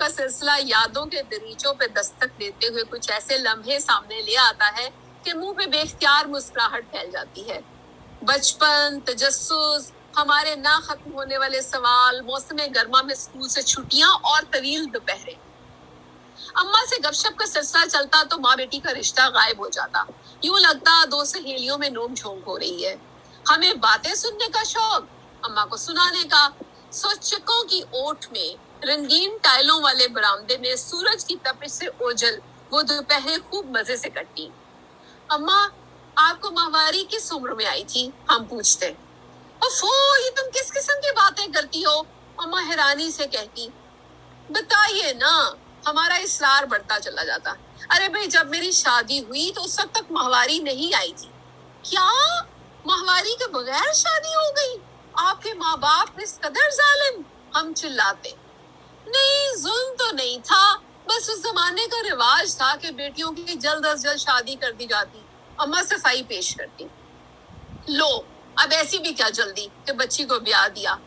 का सिलसिला यादों के दरीचों पे दस्तक देते हुए कुछ ऐसे लम्हे सामने ले आता है कि मुंह पे बेख्तियार मुस्कुराहट फैल जाती है। बचपन, तजस्सुस, हमारे ना खत्म होने वाले सवाल, मौसम गर्मा में स्कूल से छुट्टियां और तवील दोपहरें। अम्मा से गपशप का सिलसिला चलता तो माँ बेटी का रिश्ता गायब हो जाता। यूं लगता दो सहेलियों में नोक झोंक हो रही है। हमें बातें सुनने का शौक, अम्मा को सुनाने का। सोचकों की ओट में रंगीन टाइलों वाले बरामदे में सूरज की तपिश से ओझल वो दोपहरें खूब मजे से कटती। अम्मा, आपको माहवारी किस उम्र में आई थी? हम पूछते। ओफो, ये तुम किस किस्म की बातें करती हो? अम्मा हैरानी से कहती। बताइए ना। हमारा इसरार बढ़ता चला जाता। अरे भाई, जब मेरी शादी हुई तो उस वक्त तक माहवारी नहीं आई थी। क्या? माहवारी के बगैर शादी हो गई? आपके माँ बाप इस कदर जालिम? हम चिल्लाते। नहीं, जुल्म तो नहीं था, बस उस जमाने का रिवाज था कि बेटियों की जल्द अज जल्द शादी कर दी जाती। अम्मा सफाई पेश करती। लो, अब ऐसी भी क्या जल्दी कि बच्ची को ब्याह दिया।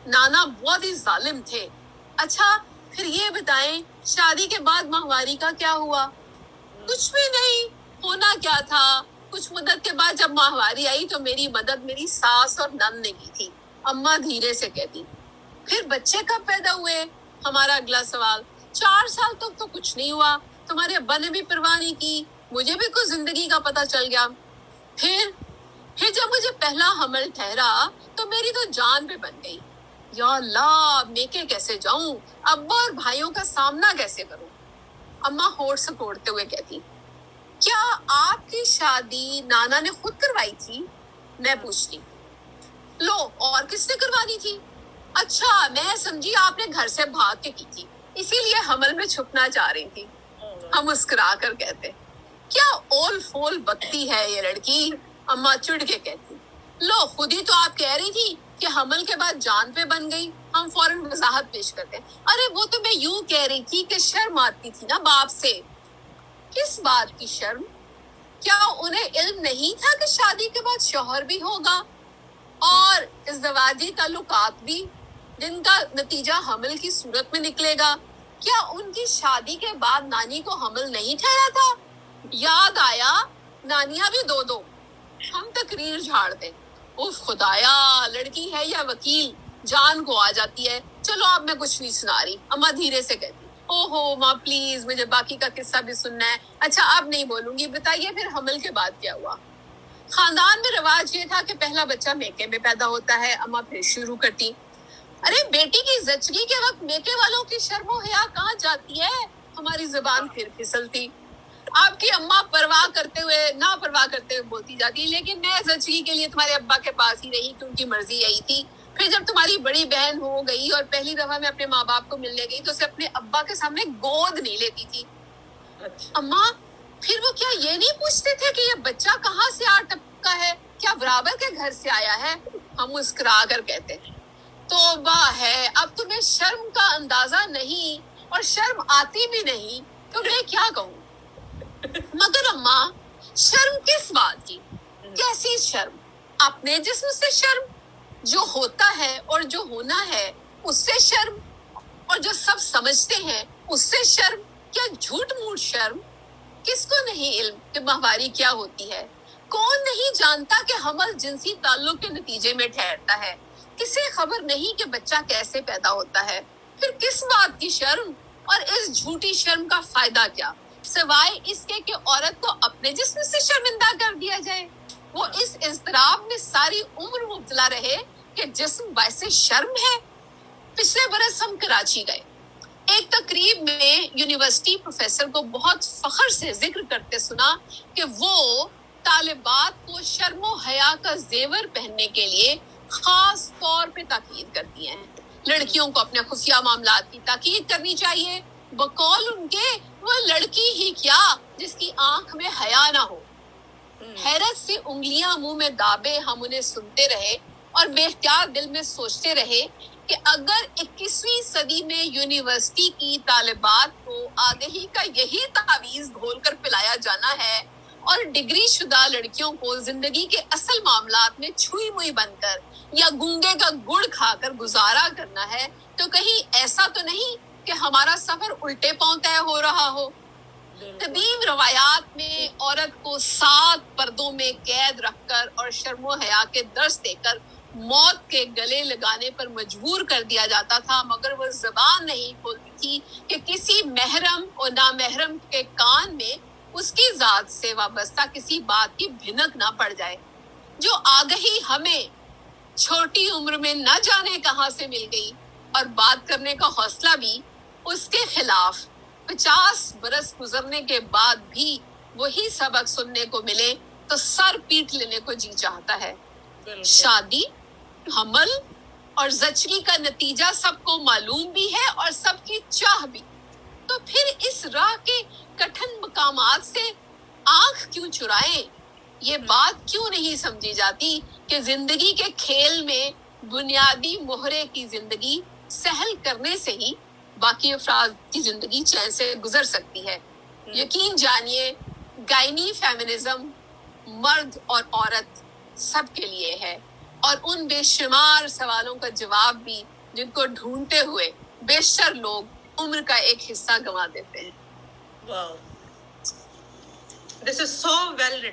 नाना बहुत ही जालिम थे। अच्छा, फिर ये बताएं, शादी के बाद माहवारी का क्या हुआ? कुछ भी नहीं। होना क्या था, कुछ मुद्दत के बाद जब माहवारी आई तो मेरी मदद मेरी सास और नंद ने की थी। अम्मा धीरे से कहती। फिर बच्चे कब पैदा हुए? हमारा अगला सवाल। 4 साल तक तो कुछ नहीं हुआ। तुम्हारे अब्बा ने भी परवाह नहीं की। मुझे भी कुछ जिंदगी का पता चल गया। फिर जब मुझे पहला हमल ठहरा तो मेरी तो जान पे बन गई। या अल्लाह, मेके कैसे जाऊं? अब्बा और भाइयों का सामना कैसे करूं? अम्मा होठ से तोड़ते हुए कहती। क्या आपकी शादी नाना ने खुद करवाई थी? मैं पूछती। लो, और किसने करवानी थी? अच्छा, मैं समझी आपने घर से भाग के की थी, इसीलिए हमल में छुपना चाह रही थी। हम मुस्कुरा कर कहते। क्या ओल फोल बकती है ये लड़की? अम्मा चिढ़ के कहती। लो, खुद ही तो आप कह रही थी कि हमल के बाद जान पे बन गई। हम फौरन वजाहत पेश करते। अरे वो तो मैं यूं कह रही थी कि शर्म आती थी ना बाप से। किस बात की शर्म? क्या उन्हें इल्म नहीं था कि शादी के बाद शौहर भी होगा और इज़्ज़वाजी ताल्लुकात भी, जिनका नतीजा हमल की सूरत में निकलेगा? क्या उनकी शादी के बाद नानी को हमल नहीं ठहरा था? याद आया, नानियां भी दो। हम तकरीर झाड़ दें। उफ खुदाया, लड़की है या वकील, जान को आ जाती है। चलो, अब मैं कुछ नहीं सुना रही। अम्मा धीरे से कहती। ओहो माँ, प्लीज, मुझे बाकी का किस्सा भी सुनना है। अच्छा, अब नहीं बोलूंगी। बताइए फिर हमल के बाद क्या हुआ? खानदान में रिवाज ये था कि पहला बच्चा मेके में पैदा होता है। अम्मा फिर शुरू करती। अरे बेटी की जचगी के वक्त मेके वालों की शर्मो हया कहाँ जाती है? हमारी जुबान फिर फिसलती। आपकी अम्मा परवाह करते हुए ना परवाह करते हुए बोलती जाती, लेकिन मैं जचगी के लिए तुम्हारे अब्बा के पास ही रही क्योंकि मर्जी यही थी। फिर जब तुम्हारी बड़ी बहन हो गई और पहली दफा मैं अपने माँ बाप को मिलने गई तो उसे अपने अब्बा के सामने गोद नहीं लेती थी। अम्मा, फिर वो क्या ये नहीं पूछते थे कि ये बच्चा कहाँ से आ टपका है? क्या बराबर के घर से आया है? हम मुस्कुरा कर कहते। तौबा है, अब तुम्हें शर्म का अंदाजा नहीं और शर्म आती भी नहीं तो मैं क्या कहूँ? मगर अम्मा, शर्म किस बात की? कैसी शर्म? अपने जिस्म से शर्म, जो होता है और जो होना है उससे शर्म, और जो सब समझते हैं उससे शर्म। क्या झूठ मूठ शर्म? किसको नहीं इल्म कि माहवारी क्या होती है? कौन नहीं जानता कि हमल जिनसी ताल्लुक के नतीजे में ठहरता है? किसे खबर नहीं कि बच्चा कैसे पैदा होता है? फिर किस बात की शर्म? और इस झूठी शर्म का फायदा क्या, सिवाय इसके कि औरत को अपने जिस्म से शर्मिंदा कर दिया जाए? वो इस इज़्तिराब में सारी उम्र मुब्तला रहे कि जिस्म वैसे शर्म है। पिछले बरस हम कराची गए। एक तकरीब में यूनिवर्सिटी प्रोफेसर को बहुत फख्र से जिक्र करते सुना कि वो तालिबात को शर्मो हया का जेवर पहनने के लिए खास तौर पे ताकीद करती हैं। लड़कियों को अपने खुफिया मामलात की ताकीद करनी चाहिए। बकौल उनके, वो लड़की ही क्या जिसकी आंख में हया ना हो। हैरत से उंगलियां मुंह में दाबे हम उन्हें सुनते रहे और बेख्तियार दिल में सोचते रहे कि अगर 21वीं सदी में यूनिवर्सिटी की तालिबात को आगही का यही तावीज घोलकर पिलाया जाना है और डिग्री शुदा लड़कियों को जिंदगी के असल मामलात में छुई मुई बनकर या गूंगे का गुड़ खाकर गुजारा करना है, तो कहीं ऐसा तो नहीं کہ ہمارا سفر الٹے پاؤں طے ہو رہا ہو. قدیم روایات میں عورت کو 7 پردوں میں قید رکھ کر اور شرم و حیا کے درس دے کر موت کے گلے لگانے پر مجبور کر دیا جاتا تھا، مگر وہ زبان نہیں کھولتی تھی کہ کسی محرم اور نامحرم کے کان میں اس کی ذات سے وابستہ کسی بات کی بھنک نہ پڑ جائے. جو آگہی ہمیں چھوٹی عمر میں نہ جانے کہاں سے مل گئی اور بات کرنے کا حوصلہ بھی اس کے خلاف 50 برس گزرنے کے بعد بھی وہی سبق سننے کو ملے تو سر پیٹ لینے کو جی چاہتا ہے. شادی، حمل اور زچگی کا نتیجہ سب کو معلوم بھی ہے اور سب کی چاہ بھی. تو پھر اس راہ کے کٹھن مقامات سے آنکھ کیوں چرائیں؟ یہ بات کیوں نہیں سمجھی جاتی کہ زندگی کے کھیل میں بنیادی مہرے کی زندگی سہل کرنے سے ہی باقی افراد کی زندگی چین سے گزر سکتی ہے. یقین جانیے گائنی فیمنزم مرد اور عورت سب کے لیے ہے، اور ان بے شمار سوالوں کا جواب بھی جن کو ڈھونڈتے ہوئے بیشتر لوگ عمر کا ایک حصہ گنوا دیتے ہیں. Wow. This is so well written.